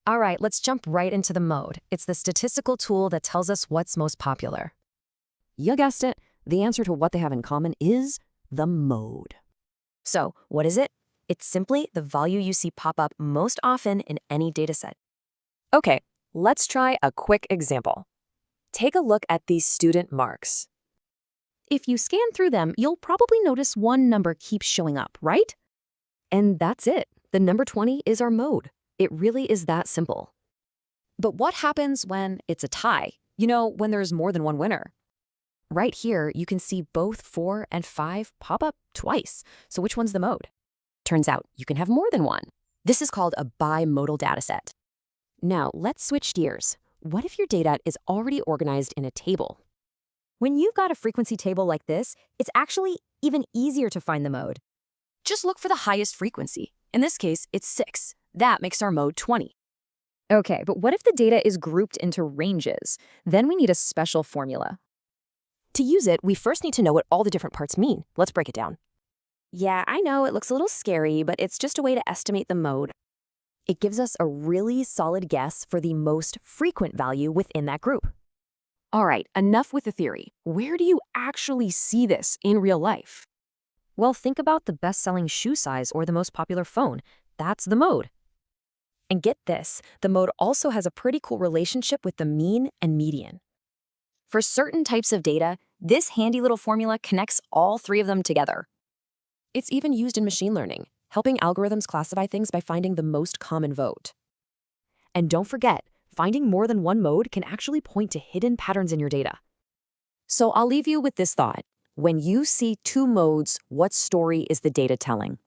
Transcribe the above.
All right, let's jump right into the mode. It's the statistical tool that tells us what's most popular. You guessed it. The answer to what they have in common is the mode. So, what is it? It's simply the value you see pop up most often in any dataset. Okay, let's try a quick example. Take a look at these student marks. If you scan through them, you'll probably notice one number keeps showing up, right? And that's it. The number 20 is our mode. It really is that simple. But what happens when it's a tie? You know, when there's more than one winner. Right here, you can see both 4 and 5 pop up twice. So which one's the mode? Turns out you can have more than one. This is called a bimodal dataset. Now, let's switch gears. What if your data is already organized in a table? When you've got a frequency table like this, it's actually even easier to find the mode. Just look for the highest frequency. In this case, it's 6. That makes our mode 20. Okay, but what if the data is grouped into ranges? Then we need a special formula. To use it, we first need to know what all the different parts mean. Let's break it down. Yeah, I know it looks a little scary, but it's just a way to estimate the mode. It gives us a really solid guess for the most frequent value within that group. All right, enough with the theory. Where do you actually see this in real life? Well, think about the best-selling shoe size or the most popular phone. That's the mode. And get this, the mode also has a pretty cool relationship with the mean and median. For certain types of data, this handy little formula connects all three of them together. It's even used in machine learning, helping algorithms classify things by finding the most common vote. And don't forget, finding more than one mode can actually point to hidden patterns in your data. So I'll leave you with this thought. When you see two modes, what story is the data telling?